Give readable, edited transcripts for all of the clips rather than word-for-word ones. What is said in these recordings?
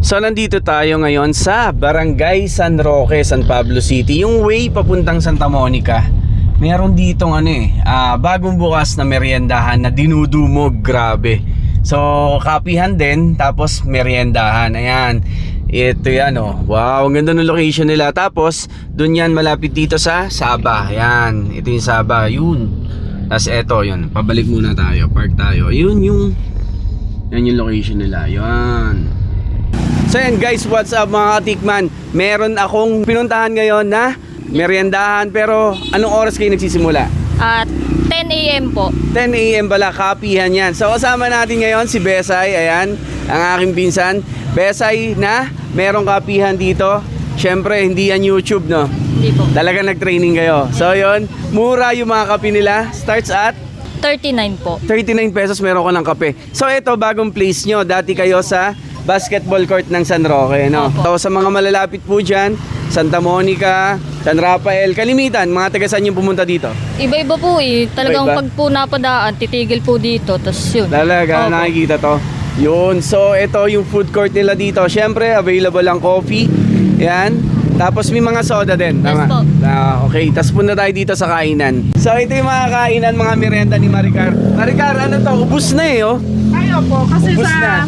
So nandito tayo ngayon sa Barangay San Roque, San Pablo City. Yung way papuntang Santa Monica. Meron ditong bagong bukas na meriendahan na dinudumog, grabe. So kapihan din, tapos meriendahan. Ayan. Ito yan wow, ang ganda ng location nila. Tapos dun yan malapit dito sa Saba. Ayan, ito yung Saba, yun. Tapos eto yun, pabalik muna tayo, park tayo. Yun yung location nila, yun. So yan guys, what's up mga katikman? Meron akong pinuntahan ngayon na meriendahan. Pero anong oras kayo nagsisimula? 10 AM po. 10 AM pala, kapihan yan. So kasama natin ngayon si Besay. Ayan, ang aking pinsan Besay na merong kapihan dito. Syempre hindi yan YouTube, no? Hindi po. Talaga nag-training kayo. So yun, mura yung mga kape nila. Starts at 39 po. 39 pesos meron ko ng kape. So ito, bagong place nyo. Dati kayo sa basketball court ng San Roque, no? Opo. So sa mga malalapit po dyan, Santa Monica, San Rafael, kalimitan, mga taga saan yung pumunta dito? Iba-iba po eh. Talagang Iba-iba? pag po napadaan, titigil po dito. Tapos yun. Talaga, Opo. nakikita to. Yun, so ito yung food court nila dito. Siyempre, available ang coffee. Yan. Tapos may mga soda din. Yes po. Okay, tapos punta tayo dito sa kainan. So ito yung mga kainan, mga merienda ni Maricar. Maricar, ano to? Ubus na oh. Ay, opo. Kasi Ubus na.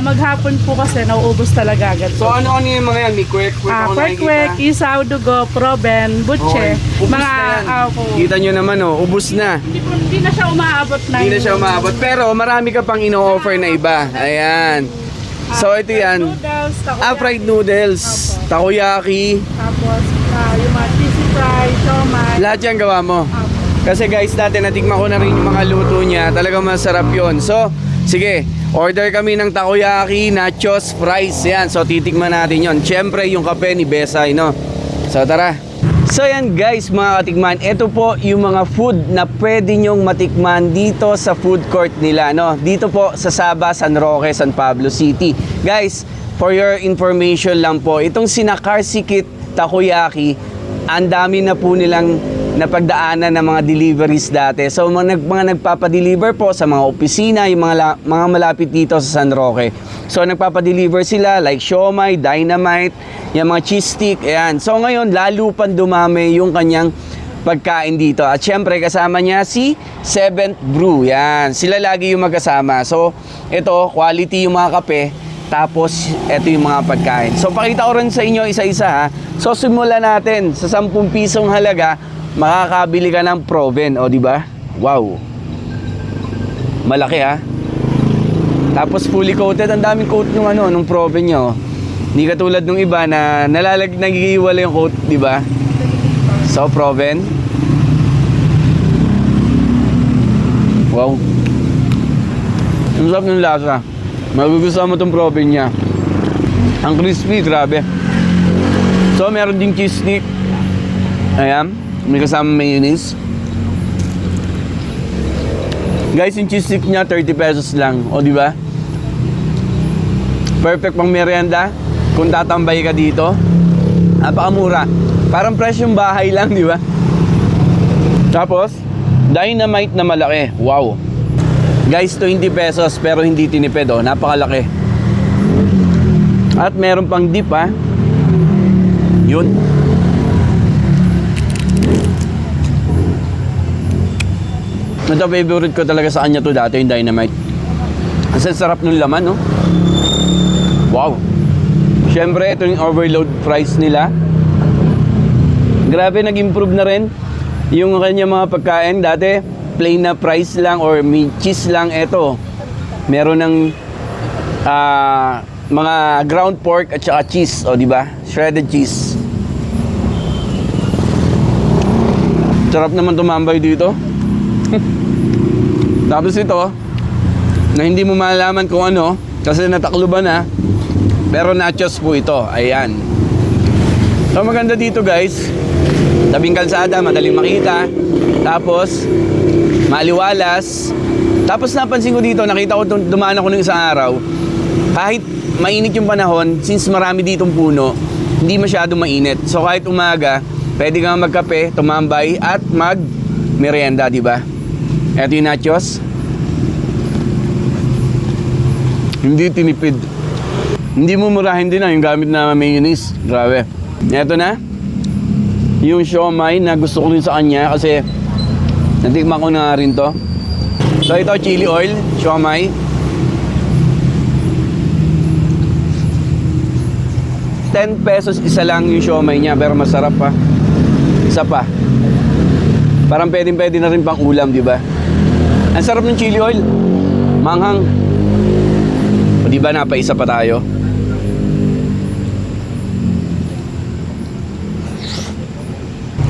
maghapon po kasi nauubos talaga agad. So ano yung mga yan? May kwek-kwek ako Kwek-kwek, nakikita. isaw, dugo, proben, butche. Okay. Ubus Mga, na yan. opo. Kita nyo naman ubus na. Hindi na siya umaabot na. Hindi na siya umabot. Pero marami ka pang ino-offer na iba. Ayan. So ito yan. Noodles, takoyaki. Fried noodles, Opo. takoyaki. Tapos, yung mga cheesy fry, siomai. Lahat yan gawa mo. Opo. Kasi guys, dati natikman ko na rin yung mga luto niya. Talagang masarap yon. So, sige, order kami ng takoyaki, nachos, fries. Yan, so titikman natin yon. Siyempre, yung kape ni Besay, no? So, tara. So, yan guys, mga katikman. Ito po yung mga food na pwede nyong matikman dito sa food court nila, no? Dito po sa Saba, San Roque, San Pablo City. Guys, for your information lang po, itong Sinakarsikit Takoyaki, ang dami na po nilang napagdaanan ng mga deliveries dati. So mga nagpapadeliver po sa mga opisina, yung mga malapit dito sa San Roque. So nagpapadeliver sila like siomai, dynamite, yung mga cheese stick, ayan. So ngayon lalo pang dumami yung kanyang pagkain dito. At syempre kasama niya si Seventh Brew, yan. Sila lagi yung magkasama. So ito, quality yung mga kape. Tapos, ito yung mga pagkain. So, pakita ko rin sa inyo isa-isa ha. So, simulan natin sa 10 pisong halaga, makakabili ka ng Proven, o di ba? Wow. Malaki ha. Tapos fully coated, ang daming coat nung Proven nyo. Hindi katulad nung iba na nagigiwala yung coat, di ba? So, Proven. Wow. Ang sarap ng lasa. Magugustuhan mo itong Proven niya. Ang crispy, grabe. So, meron ding cheese stick. Ayan. May kasama mayonnaise. Guys, yung cheese stick niya 30 pesos lang. O, di ba? Perfect pang merienda. Kung tatambay ka dito, napakamura. Parang presyong bahay lang, di ba? Tapos, dynamite na malaki. Wow. Guys, 20 pesos pero hindi tinipid, napakalaki. At meron pang dip ha. Yun. Ito favorite ko talaga sa kanya to dati, yung dynamite. Ang sarap ng laman, no? Wow. Siyempre, ito yung overload price nila. Grabe, nag-improve na rin yung kanya mga pagkain. Dati, plain na price lang or may cheese lang. Ito, meron ng mga ground pork at saka cheese, o di ba? Shredded cheese. Sarap naman tumambay dito. Tapos ito, na hindi mo malalaman kung ano kasi natakluban na, pero nachos po ito. Ayan. So maganda dito guys, tabing kalsada, madaling makita. Tapos maliwalas. Tapos napansin ko dito, nakita ko dumaan ako ng isang araw, kahit mainit yung panahon, since marami ditong puno, hindi masyadong mainit. So kahit umaga, pwede kang magkape, tumambay at mag-merienda, di ba? Ito yung nachos. Hindi tinipid. Hindi mo murahin din yung gamit na mayonnaise. Grabe. Ito na. Yung siomai na gusto ko rin sa kanya kasi natikman ko na rin to. So ito, chili oil, siomai. 10 pesos isa lang yung siomai niya pero masarap pa. Isa pa. Parang pwede na rin pang ulam, di ba? Ang sarap ng chili oil. Manghang. O di ba napaisa pa tayo?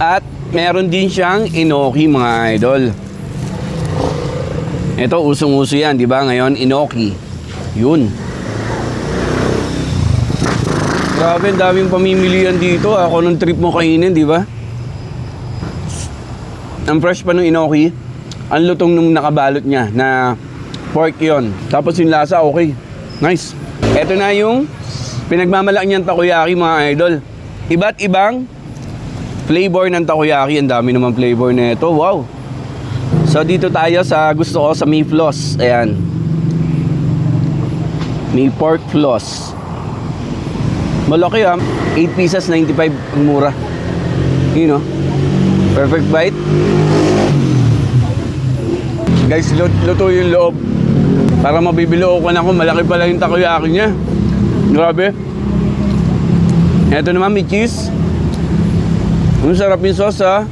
At meron din siyang inoki, mga idol. Ito, usong-uso yan, di ba? Ngayon, inoki. Yun. Grabe, ang daming pamimilian dito. Ako nung trip mo kainin, di ba? Ang fresh pa ng inoki. Ang lutong nung nakabalot niya na pork yon. Tapos yung lasa, okay. Nice. Ito na yung pinagmamalaki niyang takoyaki, mga idol. Iba't ibang flavor ng takoyaki. Ang dami naman flavor na ito. Wow. So dito tayo sa gusto ko sa may floss. Ayan. May pork floss. Malaki 8 pieces, 95. Ang mura. You know. Perfect bite. Guys, luto yung loob. Para mabibilo ko na ako. Malaki pala yung takoyaki niya. Grabe. Ito naman may cheese. Ang sarap yung sauce, ha.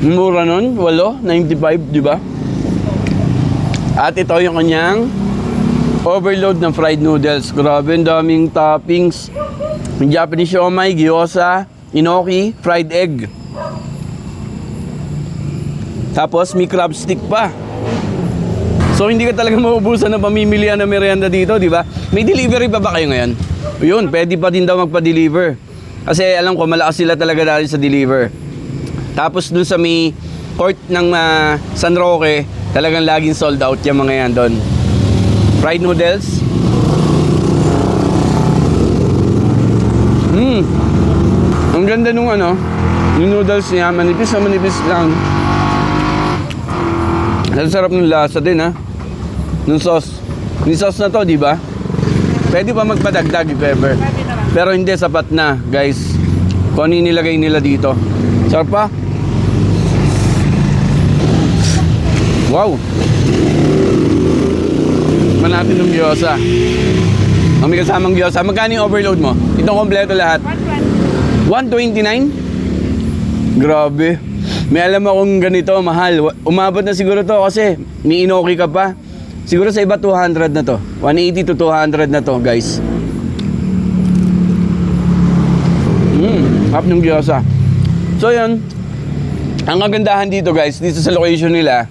Mura nun, 8.95, di ba? At ito yung kanyang overload ng fried noodles. Grabe, ang daming toppings. Yung Japanese siomai, gyoza, inoki, fried egg. Tapos may crab stick pa. So hindi ka talaga maubusan ng pamimilian ng merienda dito, di ba? May delivery pa ba kayo ngayon? Yun, pwede pa din daw magpa-deliver. Kasi alam ko, malakas sila talaga dahil sa deliver. Tapos dun sa may court ng San Roque, talagang laging sold out yung mga yan doon. Fried noodles. Ang ganda nung yung noodles niya, manipis na manipis lang. Ang sarap ng lasa din, ha. Nung sauce. Yung sauce na to, di ba? Pwede pa magpadagdag if ever. Pero hindi, sapat na, guys. Kung ano yung nilagay nila dito. Sarap pa. Wow. Man natin ng gyoza. Ang may kasamang gyoza. Magkano yung overload mo? Itong kompleto lahat. 129. Grabe. May alam akong ganito, mahal. Umabot na siguro to kasi may inoki ka pa. Siguro sa iba 200 na to. 180 to 200 na to, guys. Hap ng gyoza. So yun. Ang kagandahan dito, guys, dito sa location nila,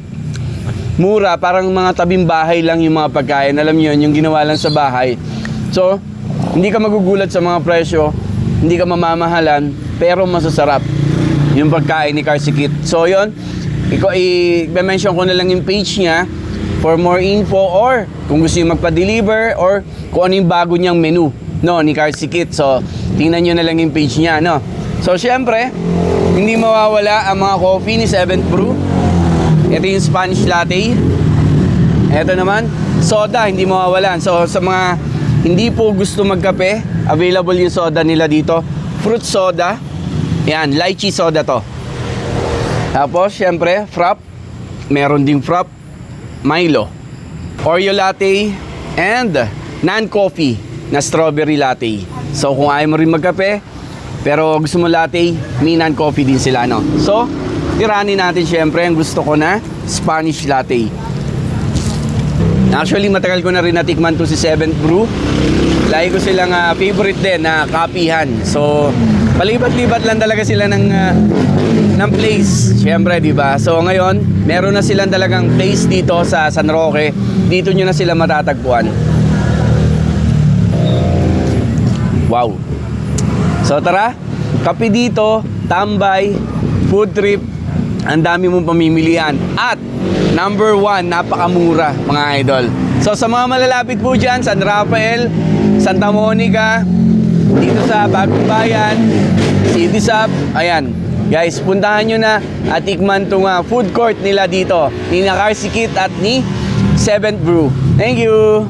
mura, parang mga tabing bahay lang yung mga pagkain. Alam niyo yun, yung ginawa lang sa bahay. So, hindi ka magugulat sa mga presyo, hindi ka mamamahalan, pero masasarap yung pagkain ni Karsikit. So, yun, i-mention ko na lang yung page niya for more info or kung gusto yung magpa-deliver or kung ano yung bago niyang menu, no, ni Karsikit. So, tingnan nyo na lang yung page niya, no. So, syempre, hindi mawawala ang mga coffee ni 7th Brew. Ito yung Spanish latte. Ito naman, soda, hindi mawawalan. So, sa mga hindi po gusto magkape, available yung soda nila dito. Fruit soda. Yan, lychee soda to. Tapos, syempre, frap. Meron ding frap. Milo. Oreo latte. And non-coffee na strawberry latte. So, kung ayaw mo rin magkape, pero gusto mo latte, may non-coffee din sila, no? So, tiranin natin syempre ang gusto ko na Spanish latte. Actually, matagal ko na rin natikman to si 7th Brew. Lagi ko silang favorite din na kapihan. So, palibat-libat lang talaga sila ng place. Syempre, di ba? So, ngayon, meron na silang talagang place dito sa San Roque. Dito nyo na sila matatagpuan. Wow. So, tara. Kape dito, tambay, food trip. Ang dami mong pamimilian. At number 1, napakamura, mga idol. So sa mga malalapit po dyan, San Rafael, Santa Monica, dito sa Bagong Bayan, City Sub, ayan, Guys, puntahan nyo na at tikman itong food court nila dito. Ni na Carsikit at ni 7th Brew. Thank you!